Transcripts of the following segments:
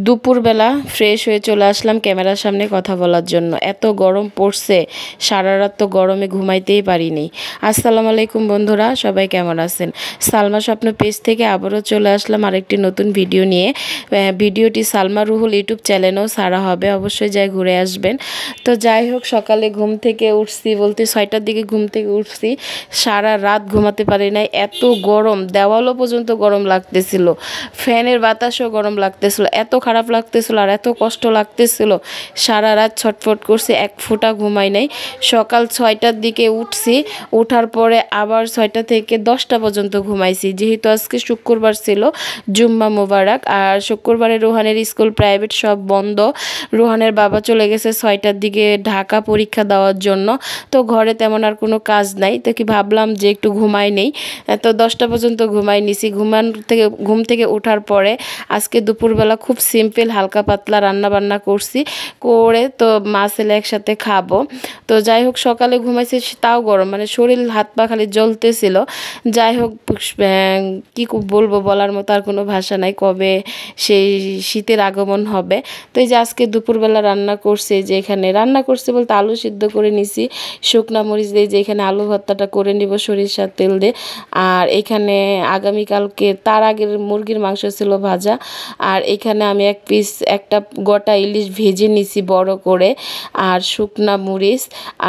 দুপুরবেলা ফ্রেশ হয়ে চলে আসলাম ক্যামেরার সামনে কথা বলার জন্য। এত গরম পড়ছে, সারা রাত তো গরমে ঘুমাইতেই পারিনি। আসসালামু আলাইকুম বন্ধুরা, সবাই কেমন আছেন? সালমা স্বপ্ন পেজ থেকে আবারও চলে আসলাম আরেকটি নতুন ভিডিও নিয়ে। ভিডিওটি সালমা রুহুল ইউটিউব চ্যানেলেও ছাড়া হবে, অবশ্যই যাই ঘুরে আসবেন। তো যাই হোক, সকালে ঘুম থেকে উঠছি, বলতে 6টার দিকে ঘুম থেকে উঠছি, সারা রাত ঘুমাতে পারি নাই। এত গরম, দেওয়ালও পর্যন্ত গরম লাগতেছিল, ফ্যানের বাতাসও গরম লাগতেছিল, এত খারাপ লাগতেছিল আর এত কষ্ট লাগতেছিল। সারা রাত ছটফট করছি, এক ফোঁটা ঘুমাই নাই। সকাল 6টার দিকে উঠছি, ওঠার পরে আবার 6টা থেকে 10টা পর্যন্ত ঘুমাইছি, যেহেতু আজকে শুক্রবার ছিল, জুম্মা মোবারক। আর শুক্রবারে রোহানের স্কুল প্রাইভেট সব বন্ধ। রোহানের বাবা চলে গেছে 6টার দিকে ঢাকা পরীক্ষা দেওয়ার জন্য। তো ঘরে তেমন আর কোনো কাজ নাই, তো কি ভাবলাম যে একটু ঘুমাই নেই। তো 10টা পর্যন্ত ঘুমাই নিছি। ঘুম থেকে ওঠার পরে আজকে দুপুরবেলা খুব সিম্পল হালকা পাতলা রান্না বান্না করছি, করে তো মা ছেলে একসাথে খাবো। তো যাই হোক, সকালে ঘুমাইছি তাও গরম, মানে শরীর হাত পা খালি জ্বলতেছিল। যাই হোক, কি বলবো, বলার মতো আর কোনো ভাষা নাই, কবে সেই শীতের আগমন হবে। তো এই যে আজকে দুপুরবেলা রান্না করছি, যে এখানে রান্না করছি বলতে আলু সিদ্ধ করে নিছি, শুকনা মরিচ দিয়ে যে এখানে আলু ভর্তাটা করে নিব সরিষার তেল দিয়ে। আর এখানে আগামীকালকে তার আগের মুরগির মাংস ছিল ভাজা। আর এখানে আমি একটা গোটা ইলিশ ভেজে নিছি বড় করে, আর শুকনা মরিচ,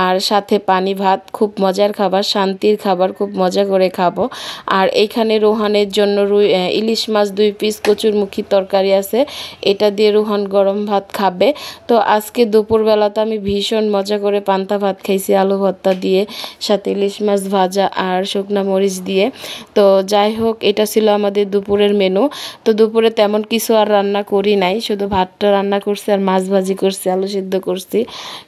আর সাথে পানি ভাত। খুব মজার খাবার, শান্তির খাবার, খুব মজা করে খাবো। আর এইখানে রোহানের জন্য ইলিশ মাছ 2 পিস কচুরমুখী তরকারি আছে, এটা দিয়ে রোহান গরম ভাত খাবে। তো আজকে দুপুরবেলাতে আমি ভীষণ মজা করে পান্তা ভাত খাইছি আলু ভর্তা দিয়ে, সাথে ইলিশ মাছ ভাজা আর শুকনা মরিচ দিয়ে। তো যাই হোক, এটা ছিল আমাদের দুপুরের মেনু। তো দুপুরে তেমন কিছু আর রান্না করি নাই, শুধু ভাতটা রান্না করছি আর মাছ ভাজি করছি, আলু সিদ্ধ করছি।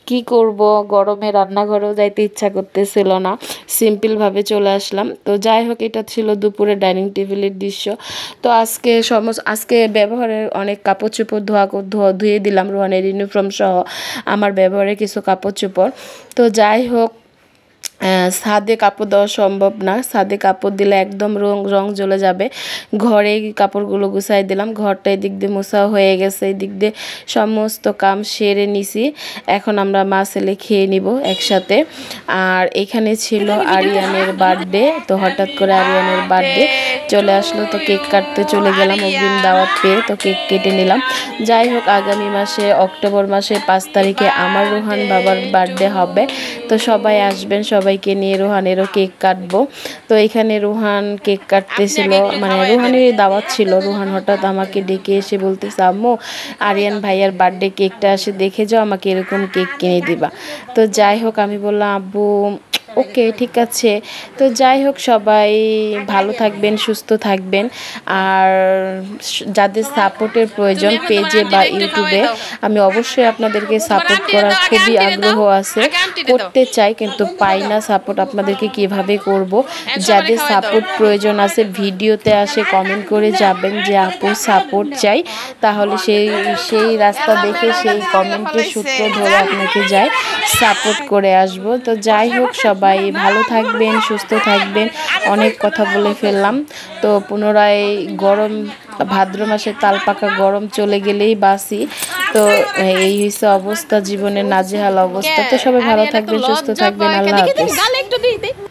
কি করব, গরমে রান্নাঘরেও যাইতে ইচ্ছা করতেছিল না, সিম্পলভাবে চলে আসলাম। তো যাই হোক, এটা ছিল দুপুরে ডাইনিং টেবিলের দৃশ্য। তো আজকে ব্যবহারের অনেক কাপড় চোপড় ধুয়ে দিলাম, রোহানের ইউনিফর্ম সহ আমার ব্যবহারের কিছু কাপড় চোপড়। তো যাই হোক, ছাদে কাপড় দেওয়া সম্ভব না, ছাদে কাপড় দিলে একদম রং জ্বলে যাবে। ঘরে কাপড়গুলো গুছাই দিলাম, ঘরটা এদিক দিয়ে মোছা হয়ে গেছে, এদিক দিয়ে সমস্ত কাম সেরে নিছি। এখন আমরা মা ছেলে খেয়ে নিব একসাথে। আর এখানে ছিল আরিয়ানের বার্থডে, তো হঠাৎ করে আরিয়ানের বার্থডে চলে আসলো, তো কেক কাটতে চলে গেলাম অগ্রিম দাওয়াত পেয়ে, তো কেক কেটে নিলাম। যাই হোক, আগামী মাসে অক্টোবর মাসের 5 তারিখে আমার রোহান বাবার বার্থডে হবে, তো সবাই আসবেন, সবাইকে নিয়ে রোহানেরও কেক কাটবো। তো এখানে রোহান কেক কাটতেছিল, মানে রোহানের দাওয়াত ছিল। রোহান হঠাৎ আমাকে ডেকে এসে বলতেছে, আম্মু আরিয়ান ভাইয়ার বার্থডে কেকটা আসে দেখে যাও, আমাকে এরকম কেক কিনে দিবা। তো যাই হোক, আমি বললাম আব্বু ওকে ঠিক আছে। তো যাই হোক, সবাই ভালো থাকবেন, সুস্থ থাকবেন। আর যাদের সাপোর্টের প্রয়োজন পেজে বা ইউটিউবে, আমি অবশ্যই আপনাদেরকে সাপোর্ট করার খুবই আগ্রহ আছে, করতে চাই কিন্তু পাই না সাপোর্ট। আপনাদেরকে কিভাবে করব? যাদের সাপোর্ট প্রয়োজন আছে ভিডিওতে আসে কমেন্ট করে যাবেন যে আপু সাপোর্ট চাই, তাহলে সেই রাস্তা দেখে সেই কমেন্টের সূত্র ধরে আপনাকে যাই সাপোর্ট করে আসব। তো যাই হোক, সবাই ভালো থাকবেন, সুস্থ থাকবেন। অনেক কথা বলে ফেললাম। তো পুনরায় গরম, ভাদ্র মাসে তাল পাকা গরম চলে গেলেই বাসি। তো এই হচ্ছে অবস্থা, জীবনের নাজেহাল অবস্থা। তো সবাই ভালো থাকবেন, সুস্থ থাকবেন। আল্লাহ হাফেজ।